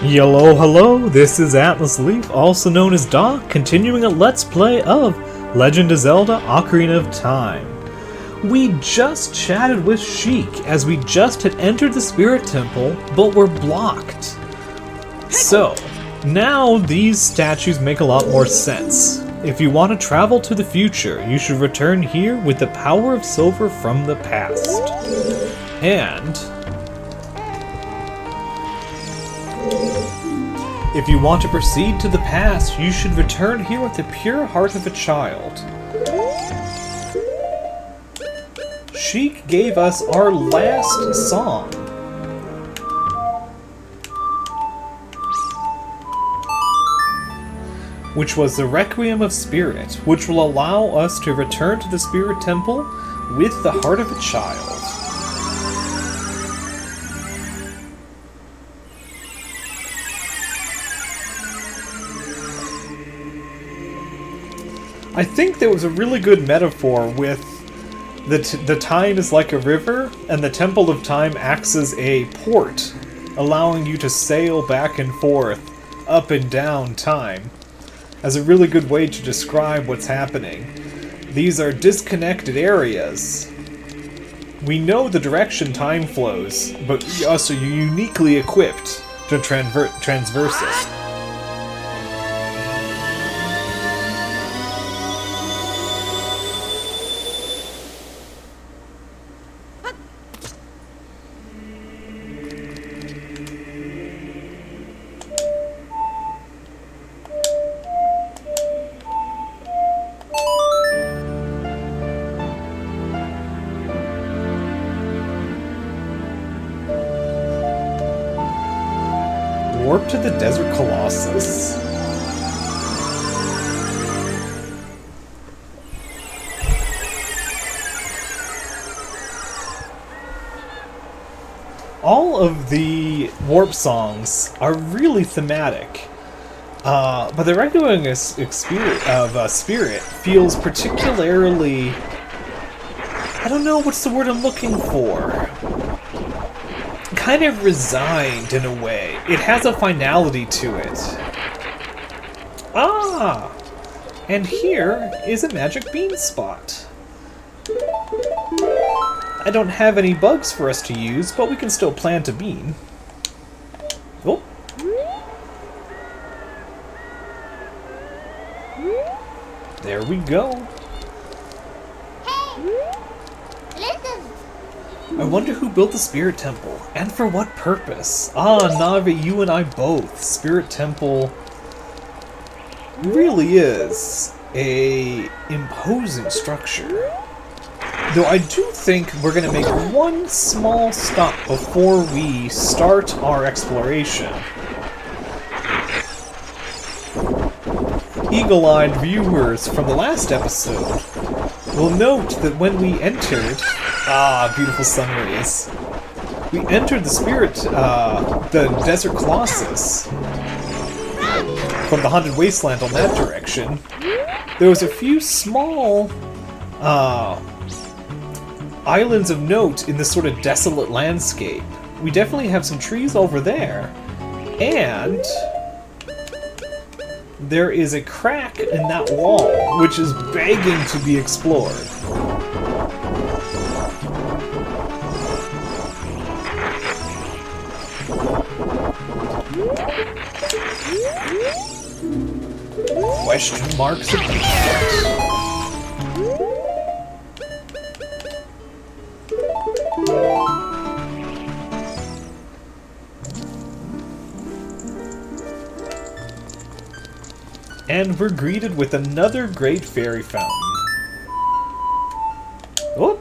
Hello, hello, this is Atlas Leaf, also known as Doc, continuing a Let's Play of Legend of Zelda Ocarina of Time. We just chatted with Sheik as we just had entered the Spirit Temple, but were blocked. So, now these statues make a lot more sense. If you want to travel to the future, you should return here with the power of silver from the past. And if you want to proceed to the past, you should return here with the pure heart of a child. Sheik gave us our last song. Which was the Requiem of Spirit, which will allow us to return to the Spirit Temple with the heart of a child. I think there was a really good metaphor with the time is like a river, and the Temple of Time acts as a port, allowing you to sail back and forth, up and down time, as a really good way to describe what's happening. These are disconnected areas. We know the direction time flows, but we also are uniquely equipped to transverse it. Warp to the Desert Colossus. All of the warp songs are really thematic, but the Requiem of Spirit feels particularly... I don't know what's the word I'm looking for. Kind of resigned in a way. It has a finality to it. Ah! And here is a magic bean spot. I don't have any bugs for us to use, but we can still plant a bean. Oh. There we go. I wonder who built the Spirit Temple, and for what purpose? Ah, Navi, you and I both. Spirit Temple really is a imposing structure. Though I do think we're going to make one small stop before we start our exploration. Eagle-eyed viewers from the last episode will note that when we entered... Ah, beautiful sun rays. We entered the the Desert Colossus from the Haunted Wasteland on that direction. There was a few small islands of note in this sort of desolate landscape. We definitely have some trees over there, and there is a crack in that wall which is begging to be explored. Question marks about. And we're greeted with another great fairy fountain. Oh!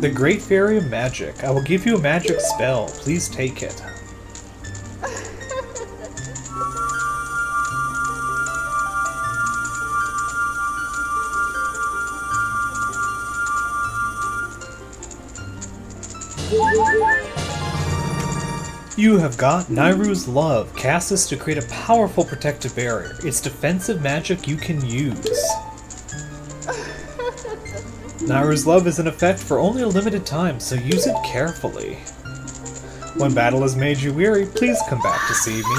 The Great Fairy of Magic. I will give you a magic spell. Please take it. You have got Nayru's Love. Cast this to create a powerful protective barrier. It's defensive magic you can use. Nayru's Love is in effect for only a limited time, so use it carefully. When battle has made you weary, please come back to see me.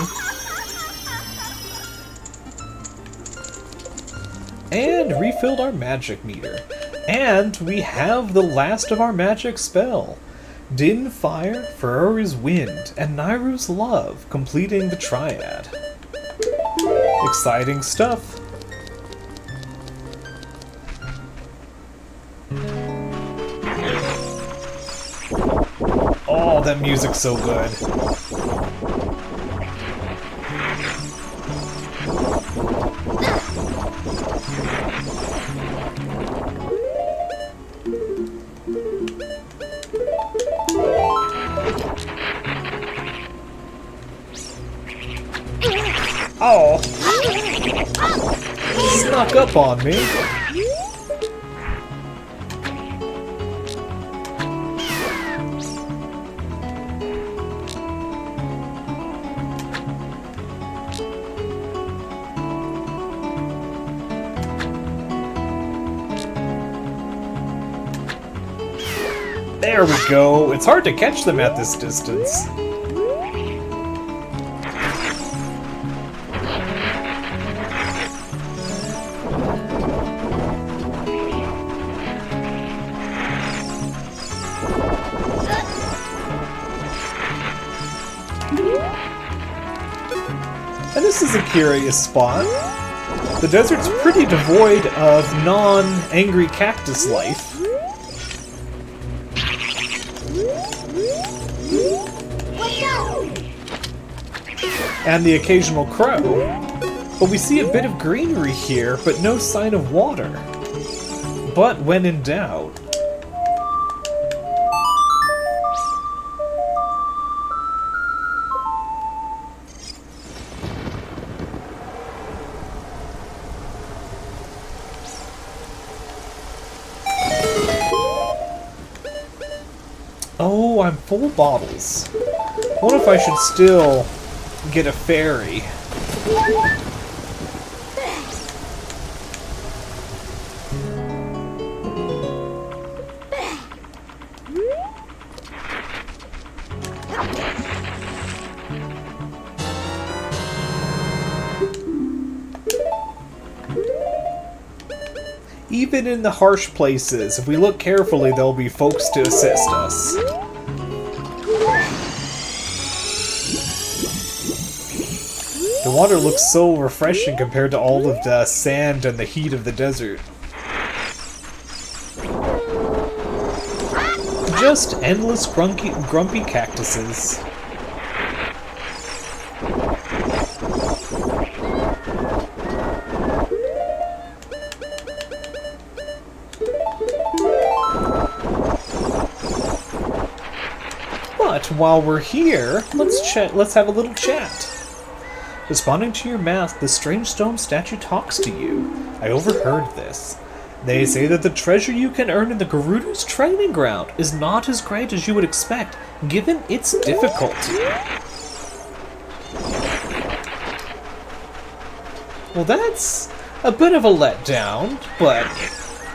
And refilled our magic meter. And we have the last of our magic spell. Din Fire, Ferrari's Wind, and Nayru's Love, completing the triad. Exciting stuff. Oh, that music's so good. Oh! Snuck up on me. There we go. It's hard to catch them at this distance. And this is a curious spot. The desert's pretty devoid of non-angry cactus life. And the occasional crow. But we see a bit of greenery here, but no sign of water. But when in doubt... Oh, I'm full of bottles. What if I should still get a fairy? Even in the harsh places, if we look carefully, there'll be folks to assist us. The water looks so refreshing compared to all of the sand and the heat of the desert. Just endless grumpy cactuses. But while we're here, let's have a little chat. Responding to your mask, the strange stone statue talks to you. I overheard this. They say that the treasure you can earn in the Gerudo's training ground is not as great as you would expect, given its difficulty. Well, that's a bit of a letdown, but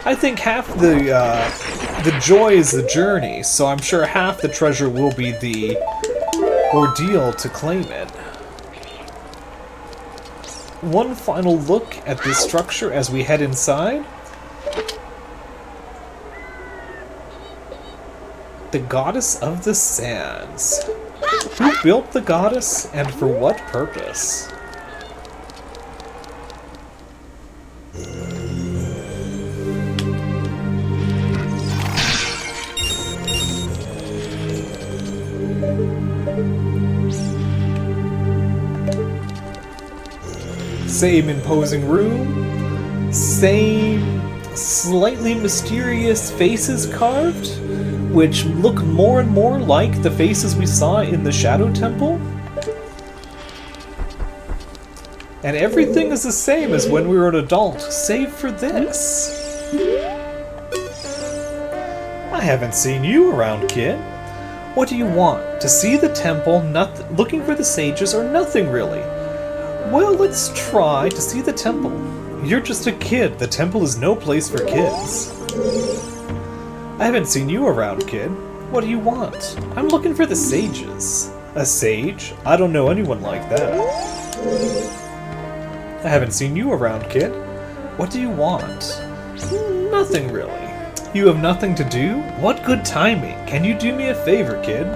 I think half the joy is the journey, so I'm sure half the treasure will be the ordeal to claim it. One final look at this structure as we head inside. The Goddess of the Sands. Who built the goddess and for what purpose? Same imposing room, same slightly mysterious faces carved, which look more and more like the faces we saw in the Shadow Temple. And everything is the same as when we were an adult, save for this. I haven't seen you around, kid. What do you want? To see the temple, looking for the sages, or nothing really? Well, let's try to see the temple. You're just a kid. The temple is no place for kids. I haven't seen you around, kid. What do you want? I'm looking for the sages. A sage? I don't know anyone like that. I haven't seen you around, kid. What do you want? Nothing really. You have nothing to do? What good timing. Can you do me a favor, kid?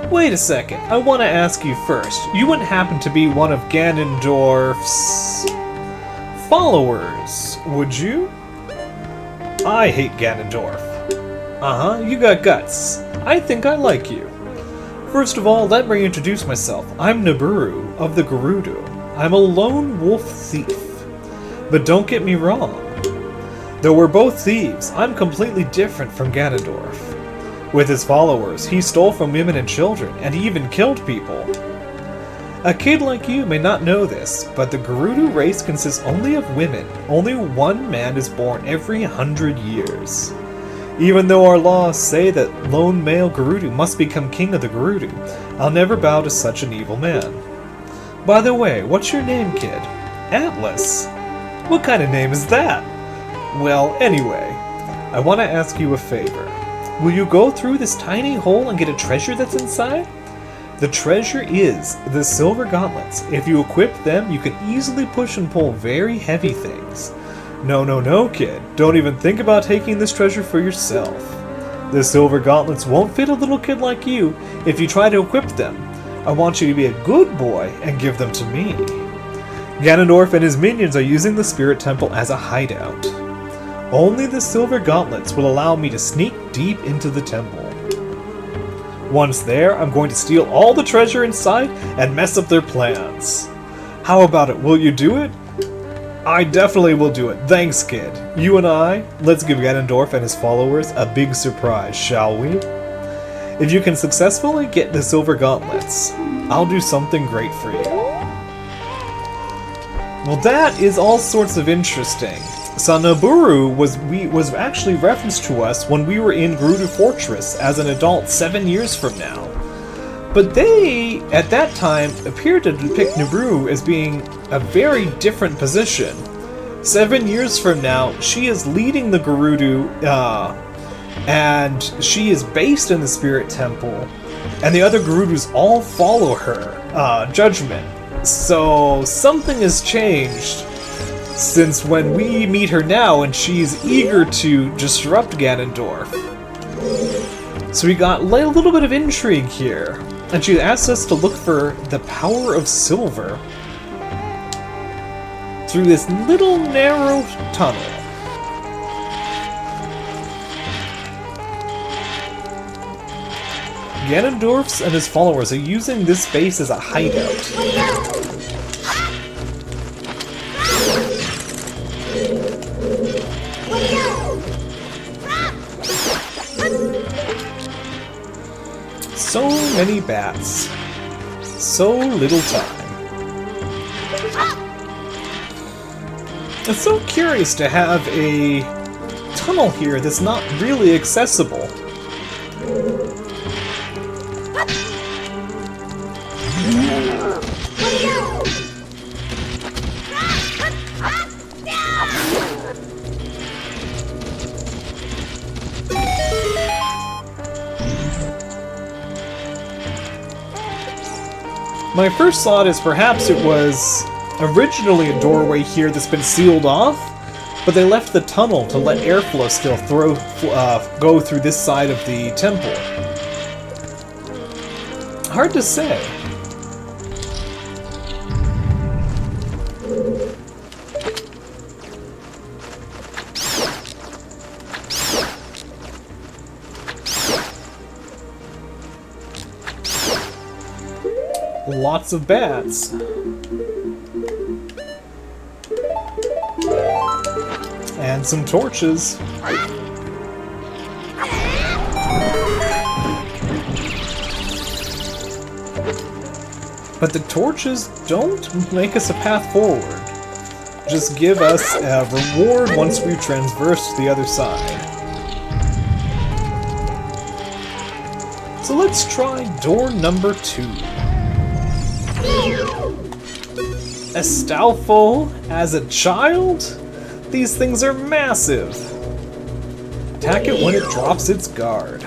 Wait a second. I want to ask you first. You wouldn't happen to be one of Ganondorf's followers, would you? I hate Ganondorf. Uh-huh, you got guts. I think I like you. First of all, let me introduce myself. I'm Naburu of the Gerudo. I'm a lone wolf thief. But don't get me wrong. Though we're both thieves, I'm completely different from Ganondorf. With his followers, he stole from women and children, and he even killed people. A kid like you may not know this, but the Gerudo race consists only of women. Only one man is born every 100 years. Even though our laws say that lone male Gerudo must become king of the Gerudo, I'll never bow to such an evil man. By the way, what's your name, kid? Atlas. What kind of name is that? Well, anyway, I want to ask you a favor. Will you go through this tiny hole and get a treasure that's inside? The treasure is the silver gauntlets. If you equip them, you can easily push and pull very heavy things. No, kid. Don't even think about taking this treasure for yourself. The silver gauntlets won't fit a little kid like you if you try to equip them. I want you to be a good boy and give them to me. Ganondorf and his minions are using the Spirit Temple as a hideout. Only the silver gauntlets will allow me to sneak deep into the temple. Once there, I'm going to steal all the treasure inside and mess up their plans. How about it? Will you do it? I definitely will do it. Thanks, kid. You and I, let's give Ganondorf and his followers a big surprise, shall we? If you can successfully get the silver gauntlets, I'll do something great for you. Well, that is all sorts of interesting. So Naburu was actually referenced to us when we were in Gerudo Fortress as an adult 7 years from now. But they, at that time, appeared to depict Naburu as being a very different position. 7 years from now, she is leading the Gerudo, and she is based in the Spirit Temple, and the other Gerudos all follow her judgment. So something has changed since when we meet her now, and she's eager to disrupt Ganondorf. So we got a little bit of intrigue here, and she asked us to look for the power of silver through this little narrow tunnel. Ganondorf and his followers are using this space as a hideout. So many bats. So little time. It's so curious to have a tunnel here that's not really accessible. My first thought is perhaps it was originally a doorway here that's been sealed off, but they left the tunnel to let airflow still go through this side of the temple. Hard to say. Lots of bats. And some torches. But the torches don't make us a path forward. Just give us a reward once we've traversed the other side. So let's try door number 2. Astolfo as a child? These things are massive! Attack it when it drops its guard.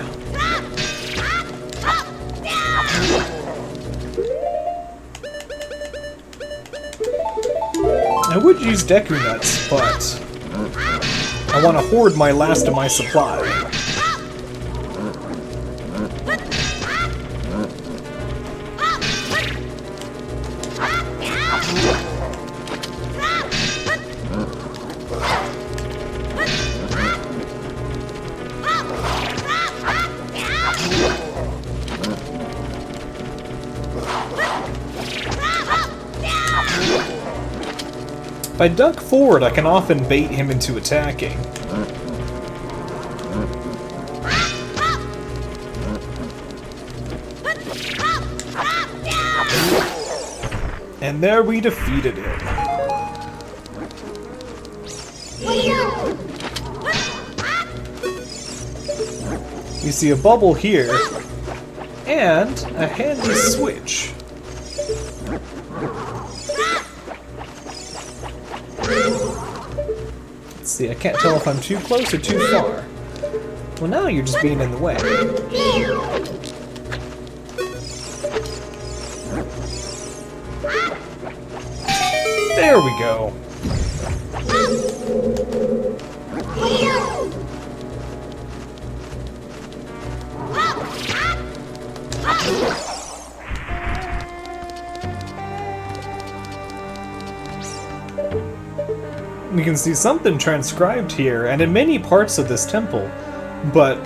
I would use Deku Nuts, but I want to hoard my last of my supply. If I duck forward, I can often bait him into attacking. And there we defeated him. We see a bubble here, and a handy switch. Let's see, I can't tell if I'm too close or too far. Well, now you're just being in the way. There we go. We can see something transcribed here, and in many parts of this temple, but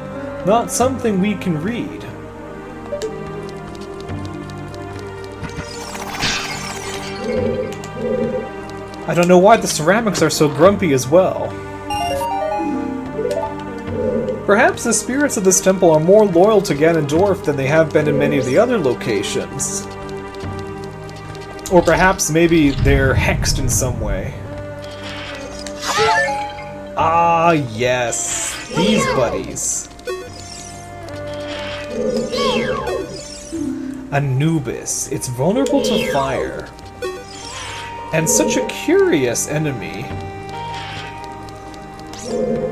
not something we can read. I don't know why the ceramics are so grumpy as well. Perhaps the spirits of this temple are more loyal to Ganondorf than they have been in many of the other locations. Or perhaps maybe they're hexed in some way. Ah, yes, these buddies. Anubis. It's vulnerable to fire. And such a curious enemy.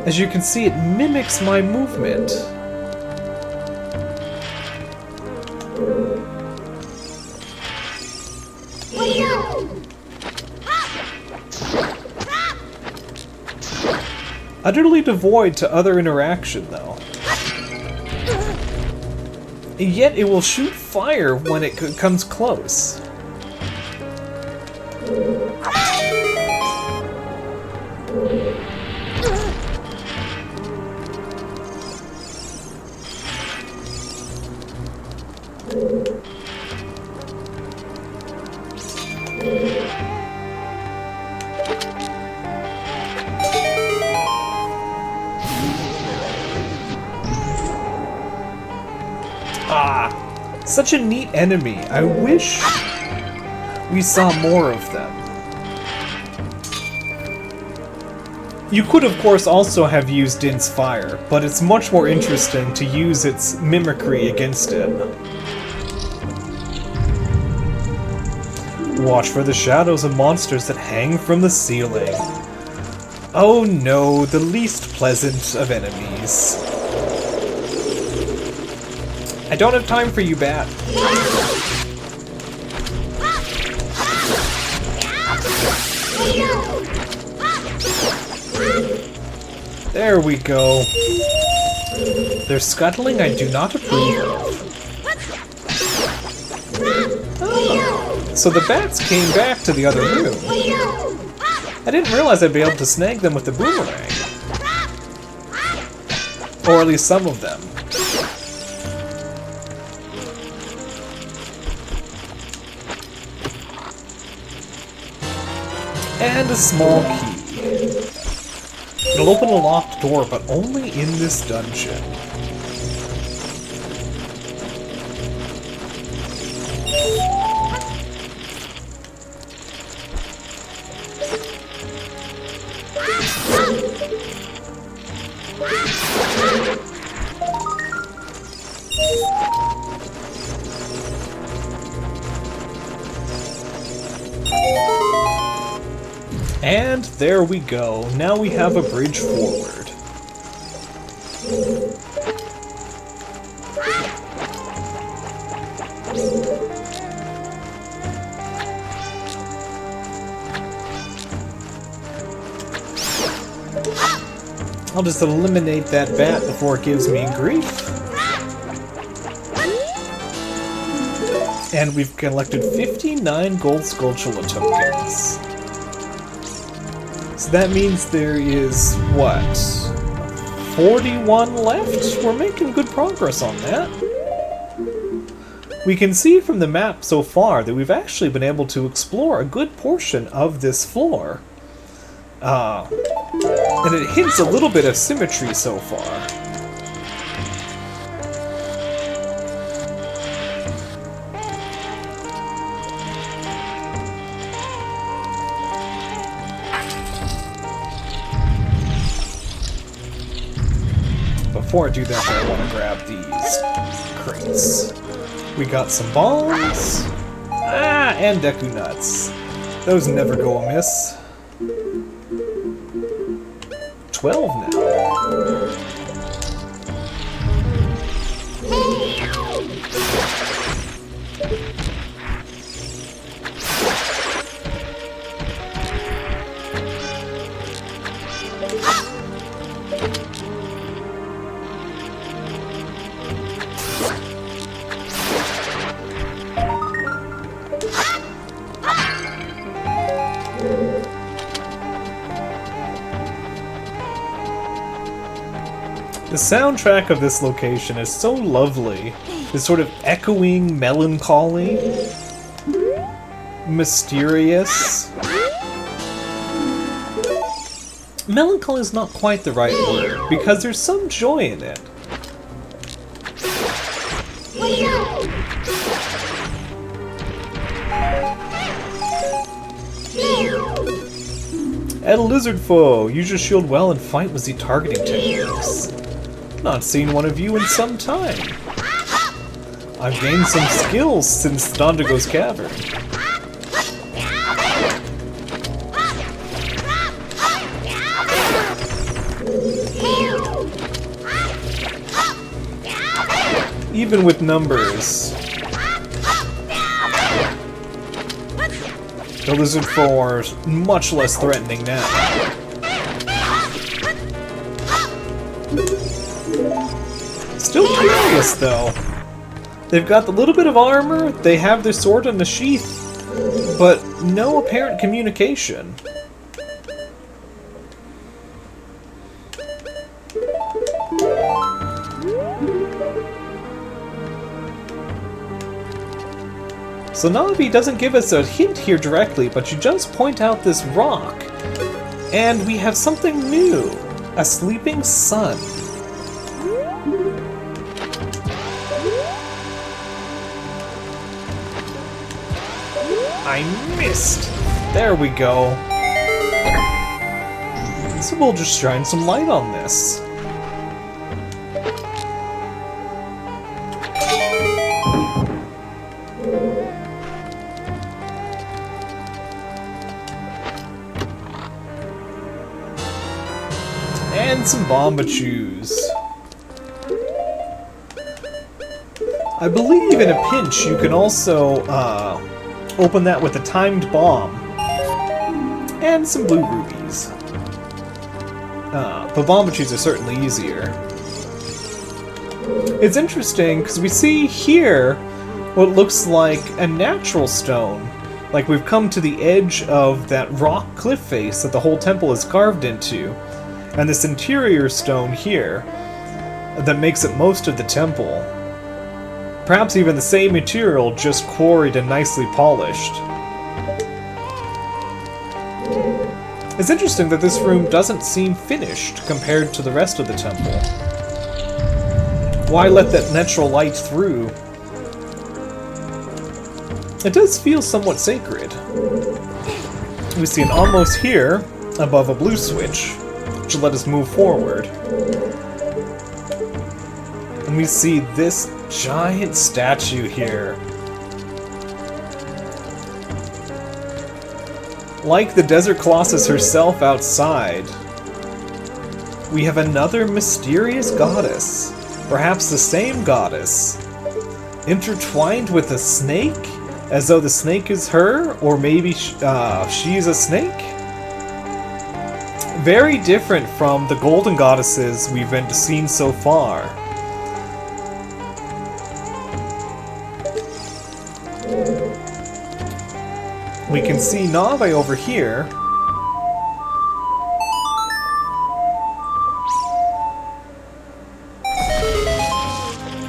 As you can see, it mimics my movement. Utterly devoid to other interaction, though. And yet it will shoot fire when it comes close. Such a neat enemy. I wish we saw more of them. You could, of course, also have used Din's fire, but it's much more interesting to use its mimicry against it. Watch for the shadows of monsters that hang from the ceiling. Oh no, the least pleasant of enemies. I don't have time for you, Bat. There we go. Their scuttling I do not approve of. Oh, so the bats came back to the other room. I didn't realize I'd be able to snag them with the boomerang. Or at least some of them. And a small key. It'll open a locked door, but only in this dungeon. And there we go. Now we have a bridge forward. I'll just eliminate that bat before it gives me grief. And we've collected 59 gold Skulltula tokens. So that means there is, what, 41 left? We're making good progress on that. We can see from the map so far that we've actually been able to explore a good portion of this floor. And it hints a little bit of symmetry so far. Before I do that, I want to grab these crates. We got some bombs. And Deku Nuts. Those never go amiss. 12 now. The soundtrack of this location is so lovely. This sort of echoing melancholy, mysterious. Melancholy is not quite the right word, because there's some joy in it. At a lizard foe, use your shield well and fight with the targeting techniques. Not seen one of you in some time. I've gained some skills since Dondigo's Cavern. Even with numbers, the lizard foe are much less threatening now. Still curious, though. They've got the little bit of armor, they have their sword in the sheath, but no apparent communication. So Navi doesn't give us a hint here directly, but you just point out this rock, and we have something new, a sleeping sun. I missed! There we go. So we'll just shine some light on this. And some Bombachus. I believe in a pinch you can also open that with a timed bomb. And some blue rubies. But Bombachus are certainly easier. It's interesting because we see here what looks like a natural stone. Like we've come to the edge of that rock cliff face that the whole temple is carved into. And this interior stone here that makes up most of the temple. Perhaps even the same material, just quarried and nicely polished. It's interesting that this room doesn't seem finished compared to the rest of the temple. Why let that natural light through? It does feel somewhat sacred. We see an almost here, above a blue switch, which will let us move forward. And we see this giant statue here. Like the Desert Colossus herself outside, we have another mysterious goddess. Perhaps the same goddess. Intertwined with a snake? As though the snake is her? Or maybe she's a snake? Very different from the golden goddesses we've seen so far. We can see Nave over here.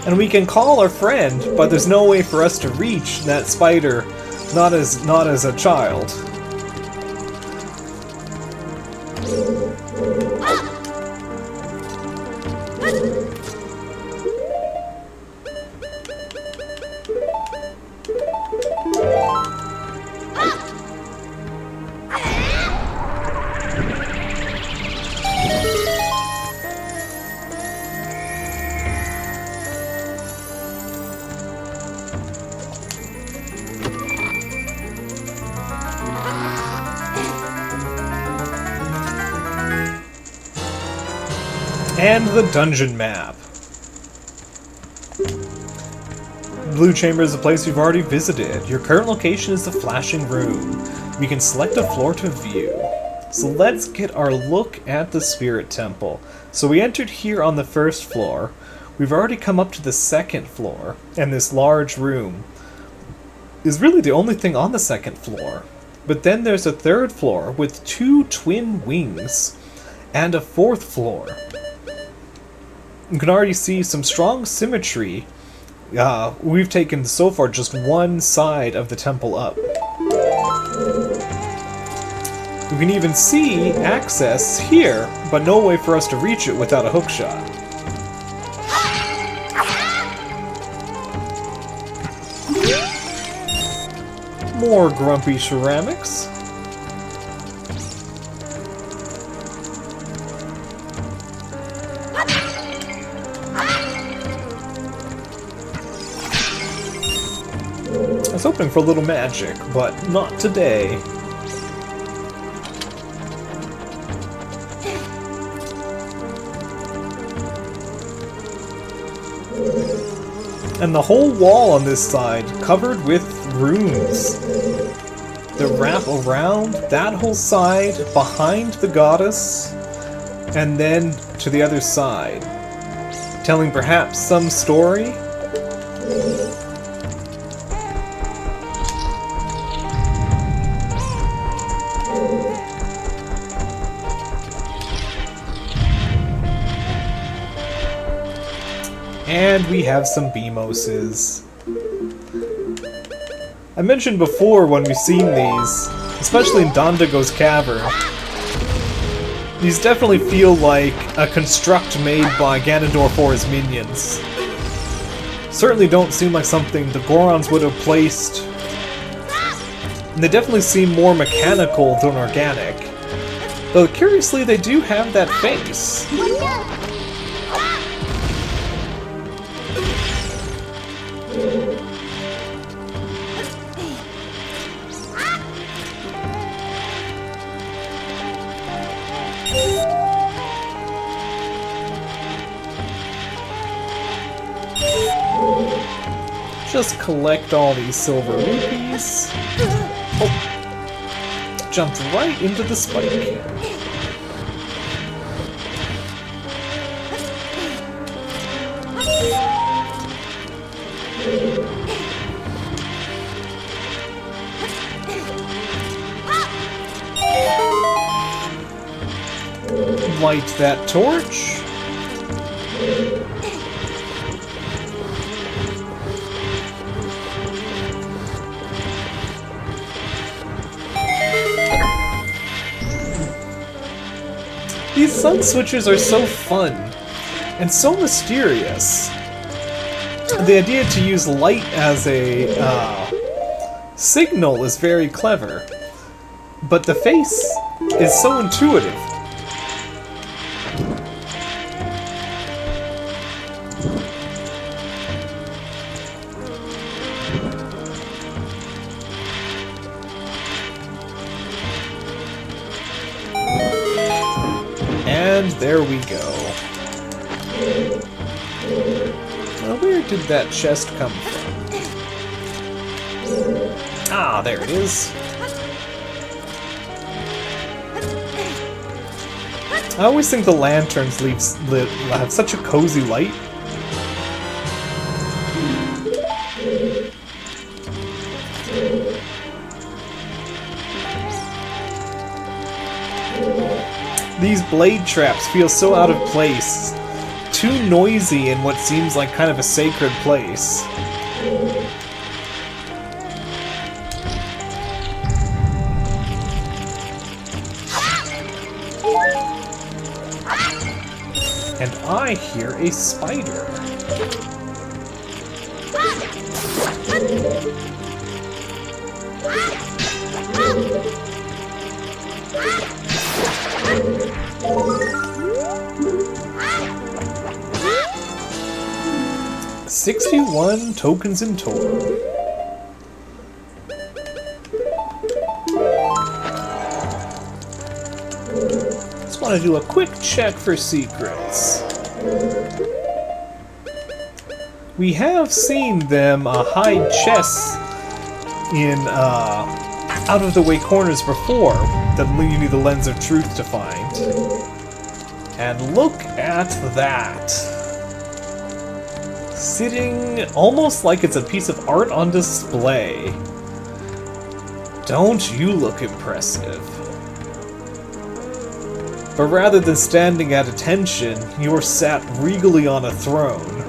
And we can call our friend, but there's no way for us to reach that spider, not as a child. And the dungeon map. Blue Chamber is a place you've already visited. Your current location is the flashing room. We can select a floor to view. So let's get our look at the Spirit Temple. So we entered here on the first floor. We've already come up to the second floor, and this large room is really the only thing on the second floor. But then there's a third floor with 2 twin wings, and a fourth floor. You can already see some strong symmetry. We've taken so far just one side of the temple up. We can even see access here, but no way for us to reach it without a hookshot. More grumpy ceramics. I was hoping for a little magic, but not today. And the whole wall on this side covered with runes that wrap around that whole side, behind the goddess, and then to the other side, telling perhaps some story. And we have some Beamoses. I mentioned before when we've seen these, especially in Dondigo's Cavern, these definitely feel like a construct made by Ganondorf or his minions. Certainly don't seem like something the Gorons would have placed. And they definitely seem more mechanical than organic. Though curiously they do have that face. Just collect all these silver rupees. Oh, jumped right into the spike. Light that torch. These sun switches are so fun and so mysterious. The idea to use light as a signal is very clever, but the face is so intuitive. And there we go. Now, where did that chest come from? Ah, there it is. I always think the lanterns have such a cozy light. These blade traps feel so out of place. Too noisy in what seems like kind of a sacred place. And I hear a spider. $61 tokens in total. Just want to do a quick check for secrets. We have seen them hide chests in out-of-the-way corners before that you need the lens of truth to find. And look at that. Sitting almost like it's a piece of art on display. Don't you look impressive? But rather than standing at attention, you're sat regally on a throne.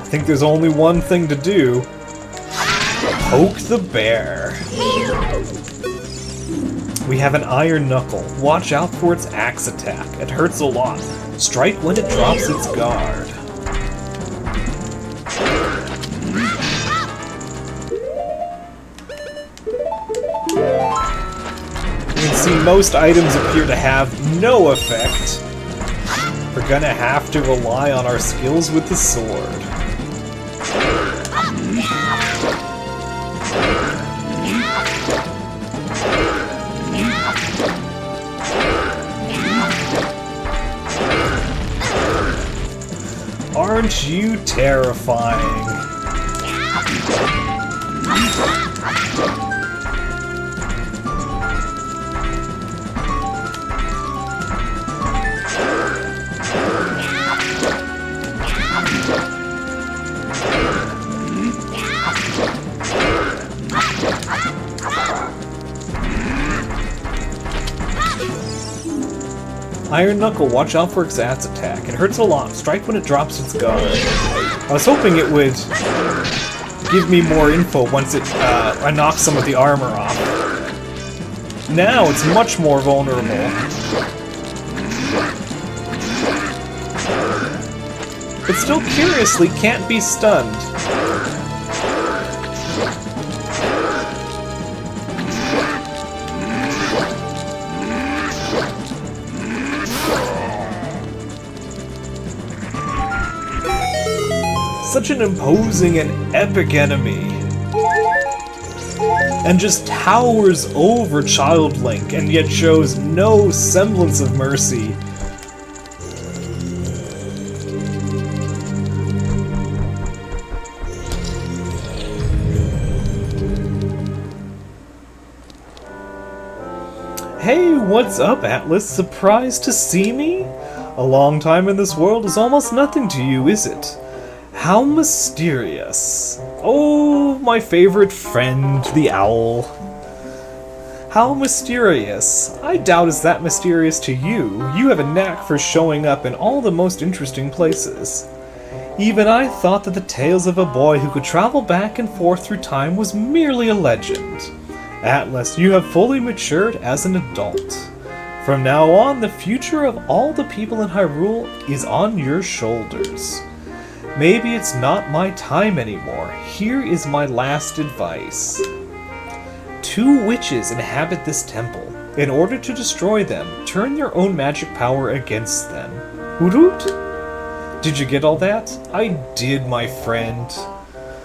I think there's only one thing to do. Poke the bear. We have an iron knuckle. Watch out for its axe attack. It hurts a lot. Strike when it drops its guard. You can see most items appear to have no effect. We're gonna have to rely on our skills with the sword. Aren't you terrifying? Iron Knuckle, watch out for its axe attack. It hurts a lot. Strike when it drops its guard. I was hoping it would give me more info once it I knocked some of the armor off. Now it's much more vulnerable. But still curiously can't be stunned. Such an imposing and epic enemy. And just towers over Child Link, and yet shows no semblance of mercy. Hey, what's up, Atlas? Surprised to see me? A long time in this world is almost nothing to you, is it? How mysterious. Oh, my favorite friend, the owl. How mysterious. I doubt it's that mysterious to you. You have a knack for showing up in all the most interesting places. Even I thought that the tales of a boy who could travel back and forth through time was merely a legend. Atlas, you have fully matured as an adult. From now on, the future of all the people in Hyrule is on your shoulders. Maybe it's not my time anymore. Here is my last advice. 2 witches inhabit this temple. In order to destroy them, turn your own magic power against them. Hoot hoot? Did you get all that? I did, my friend.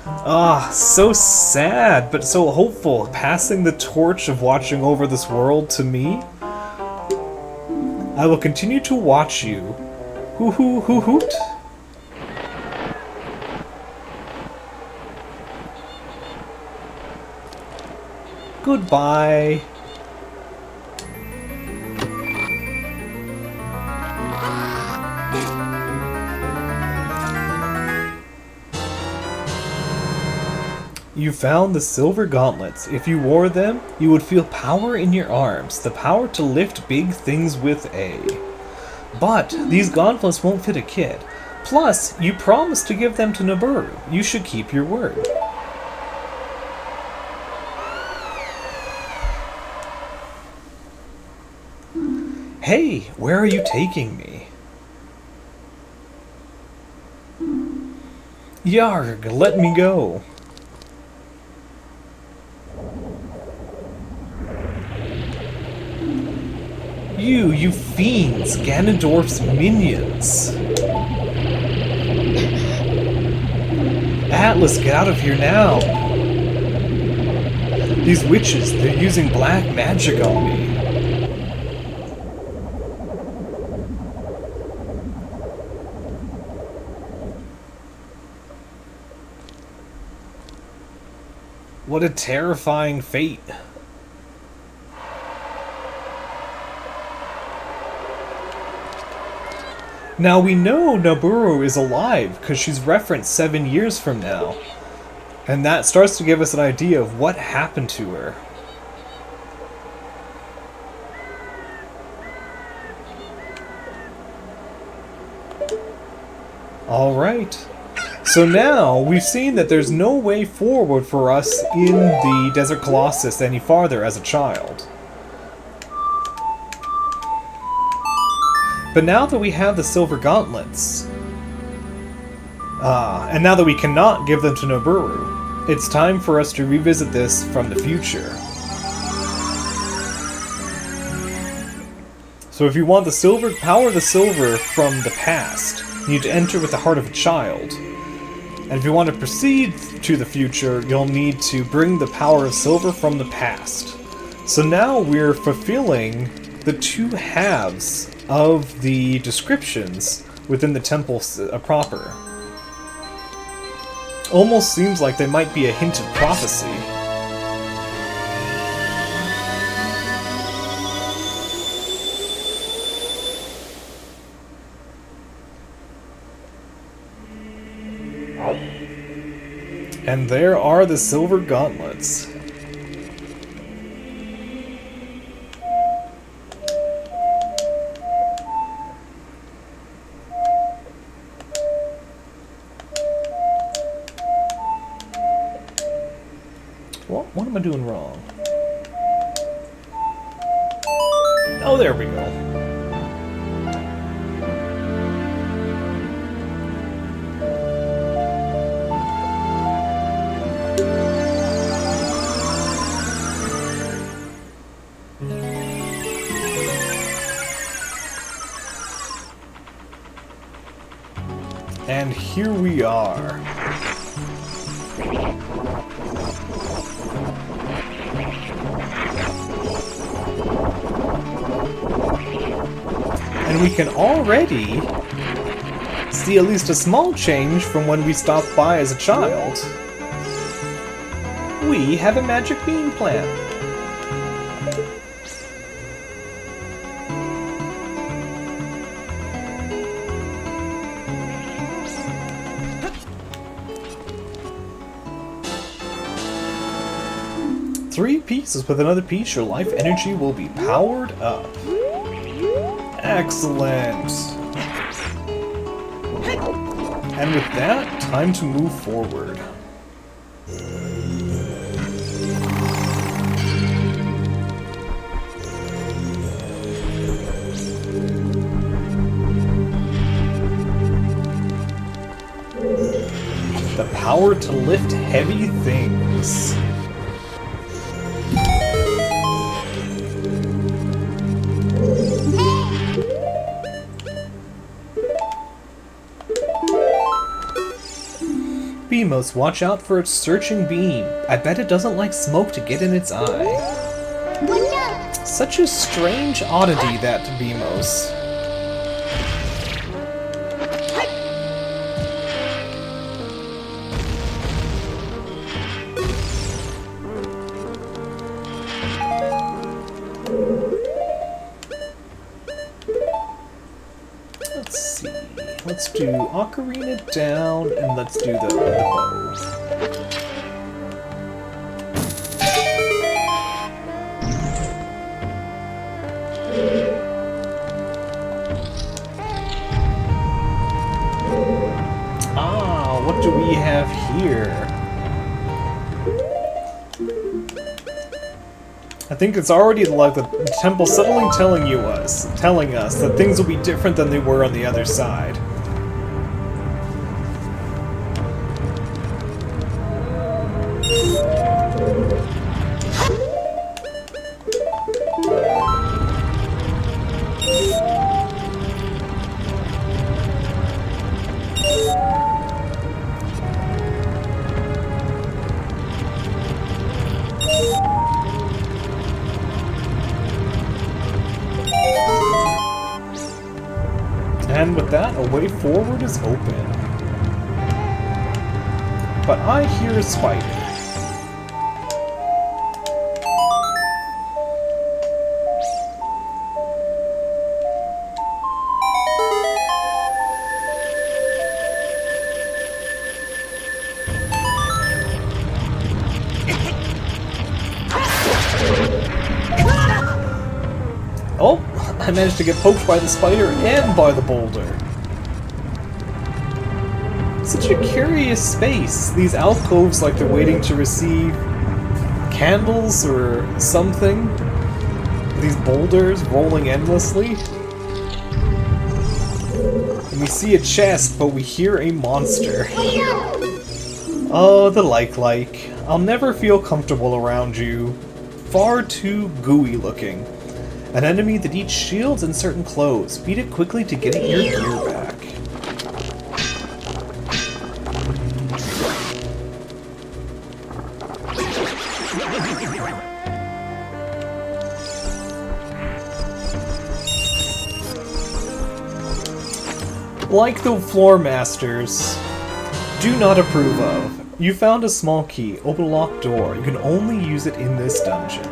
Ah, so sad, but so hopeful. Passing the torch of watching over this world to me. I will continue to watch you. Hoo hoo hoo hoot. Goodbye. You found the silver gauntlets. If you wore them, you would feel power in your arms, the power to lift big things with A. But these gauntlets won't fit a kid. Plus, you promised to give them to Naburu. You should keep your word. Hey, where are you taking me? Yarg, let me go. You fiends, Ganondorf's minions. Atlas, get out of here now. These witches, they're using black magic on me. What a terrifying fate. Now we know Naburu is alive because she's referenced 7 years from now. And that starts to give us an idea of what happened to her. Alright. So now we've seen that there's no way forward for us in the Desert Colossus any farther as a child. But now that we have the silver gauntlets, and now that we cannot give them to Naburu, it's time for us to revisit this from the future. So if you want the silver, power of the silver from the past, you need to enter with the heart of a child. And if you want to proceed to the future, you'll need to bring the power of silver from the past. So now we're fulfilling the two halves of the descriptions within the temple proper. Almost seems like they might be a hint of prophecy. And there are the silver gauntlets. What am I doing wrong? Oh, there we go. And here we are. And we can already see at least a small change from when we stopped by as a child. We have a magic bean plant. Three pieces. With another piece, your life energy will be powered up. Excellent! And with that, time to move forward. The power to lift heavy things. Beamos, watch out for its searching beam. I bet it doesn't like smoke to get in its eye. Such a strange oddity, that Beamos. Let's see. Let's do Ocarina down, and let's do the bow. Ah, what do we have here? I think it's already like the temple suddenly telling us that things will be different than they were on the other side. And with that, a way forward is open. But I hear a spider. Oh, I managed to get poked by the spider and by the boulder. Such a curious space. These alcoves like they're waiting to receive candles or something. These boulders rolling endlessly. And we see a chest, but we hear a monster. Oh, the like. I'll never feel comfortable around you. Far too gooey looking. An enemy that eats shields and certain clothes. Beat it quickly to get your gear back. Like the floor masters, do not approve of. You found a small key. Open a locked door. You can only use it in this dungeon.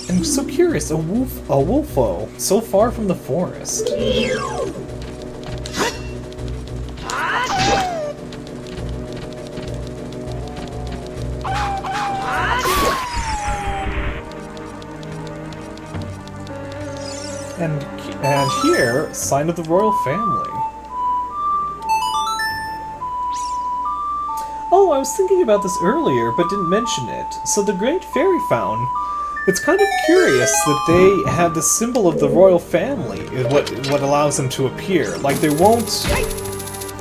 I'm so curious, a wolfo, so far from the forest. And here, sign of the royal family. Oh, I was thinking about this earlier, but didn't mention it. So the Great Fairy Fountain, it's kind of curious that they have the symbol of the royal family, is what allows them to appear. Like, they won't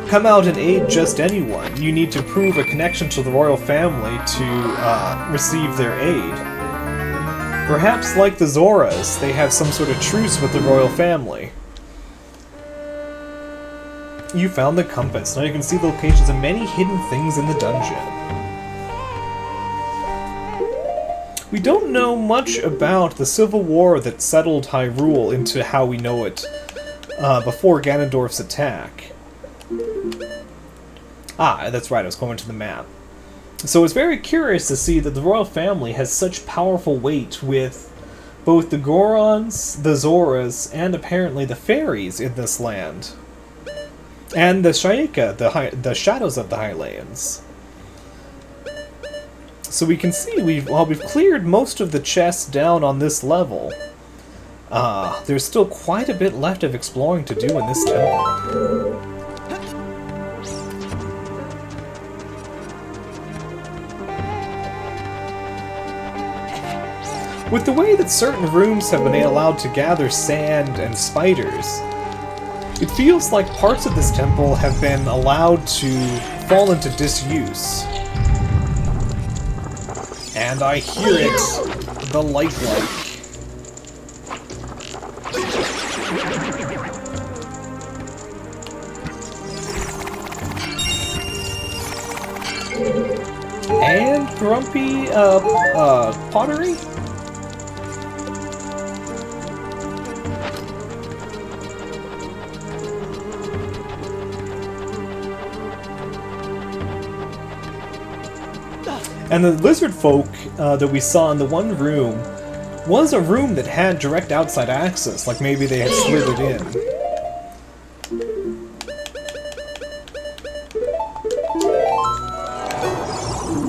come out and aid just anyone. You need to prove a connection to the royal family to receive their aid. Perhaps like the Zoras, they have some sort of truce with the royal family. You found the compass. Now you can see the locations of many hidden things in the dungeon. We don't know much about the civil war that settled Hyrule into how we know it before Ganondorf's attack. Ah, that's right, I was going to the map. So it's very curious to see that the royal family has such powerful weight with both the Gorons, the Zoras, and apparently the fairies in this land. And the Sheik, the Shadows of the Highlands. So we can see we've cleared most of the chests down on this level. There's still quite a bit left of exploring to do in this temple. With the way that certain rooms have been allowed to gather sand and spiders, it feels like parts of this temple have been allowed to fall into disuse. And I hear it, the light-like. And grumpy, pottery? And the lizard folk that we saw in the one room was a room that had direct outside access, like maybe they had slithered in.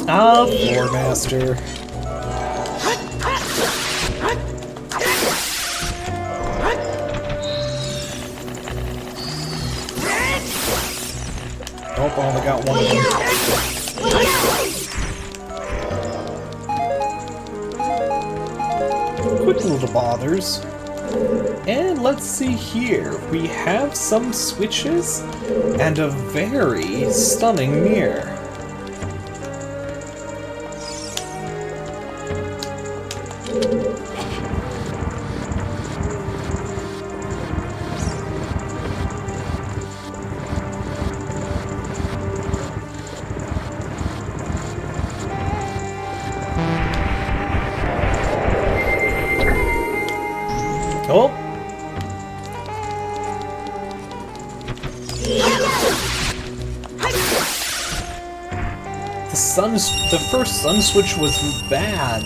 Ah, Floor Master. Oh, I only got one of them. Quick little bothers. And let's see here. We have some switches and a very stunning mirror. Oh! The first sun switch was bad.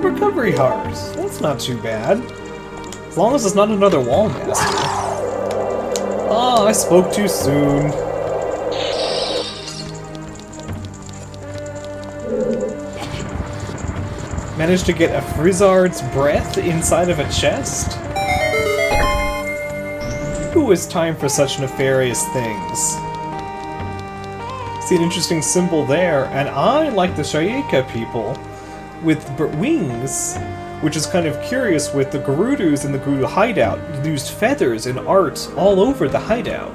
Recovery hearts. That's not too bad. As long as it's not another wall master. Oh, I spoke too soon. Managed to get a Frizzard's breath inside of a chest? Who has time for such nefarious things? See an interesting symbol there, and I like the Sheik people with wings, which is kind of curious with the Gerudus in the Gerudo hideout used feathers and art all over the hideout.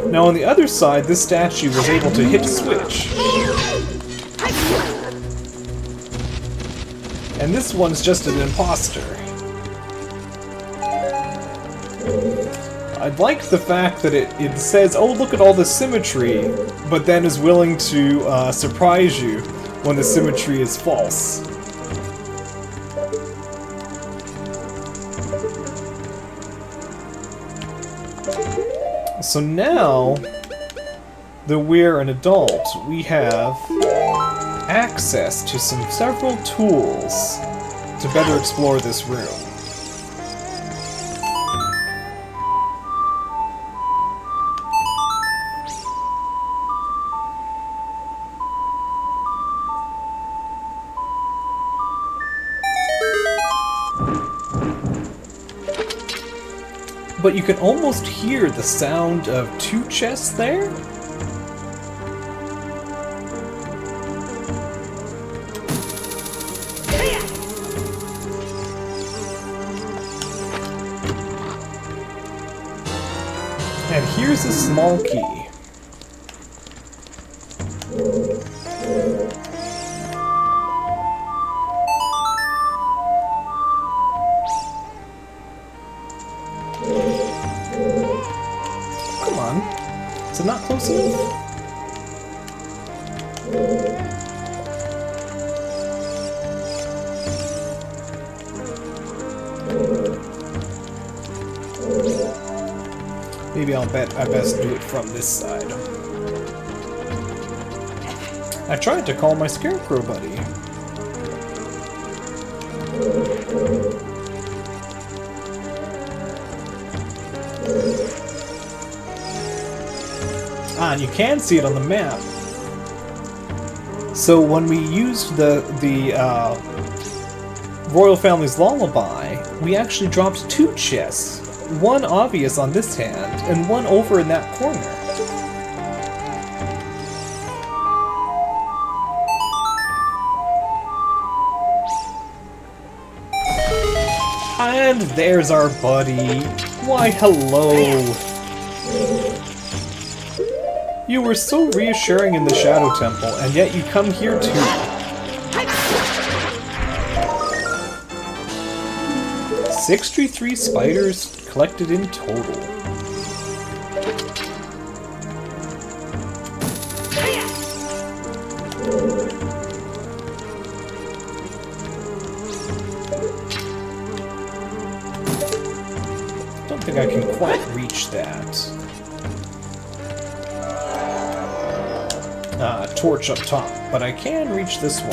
Now on the other side, this statue was able to hit switch. And this one's just an imposter. I like the fact that it says, oh, look at all the symmetry, but then is willing to surprise you when the symmetry is false. So now that we're an adult, we have access to several tools to better explore this room. But you can almost hear the sound of two chests there. And here's a small key. Come on. Is it not close enough? Maybe I best do it from this side. I tried to call my scarecrow buddy. Ah, and you can see it on the map. So when we used the Royal Family's Lullaby, we actually dropped 2 chests. One obvious on this hand, and one over in that corner. And there's our buddy. Why, hello. You were so reassuring in the Shadow Temple, and yet you come here too. 63 spiders collected in total. Don't think I can quite reach that. Torch up top, but I can reach this one.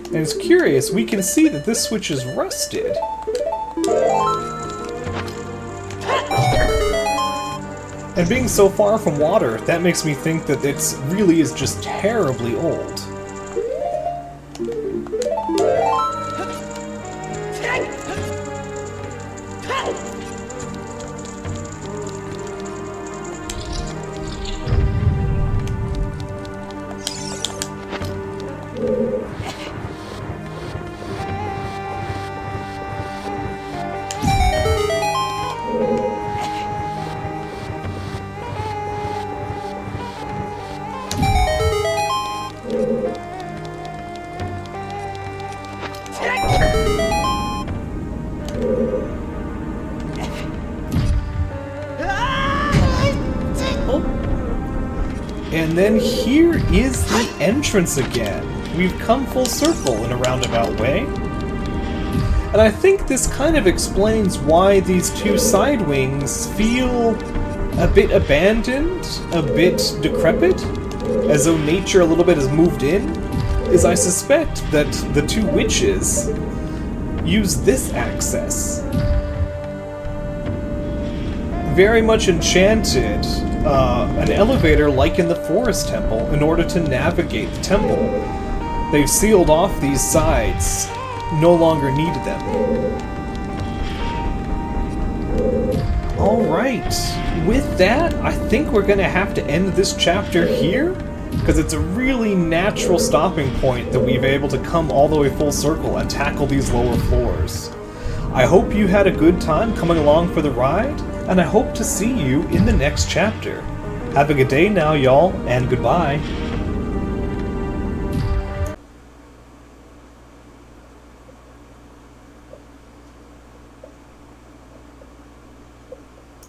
And it's curious, we can see that this switch is rusted. And being so far from water, that makes me think that it really is just terribly old. And then here is the entrance again. We've come full circle in a roundabout way. And I think this kind of explains why these 2 side wings feel a bit abandoned, a bit decrepit, as though nature a little bit has moved in, is I suspect that the 2 witches use this access. Very much enchanted an elevator like in the Forest Temple in order to navigate the temple. They've sealed off these sides, no longer needed them. Alright, with that, I think we're gonna have to end this chapter here, because it's a really natural stopping point that we've been able to come all the way full circle and tackle these lower floors. I hope you had a good time coming along for the ride, and I hope to see you in the next chapter. Have a good day now, y'all, and goodbye.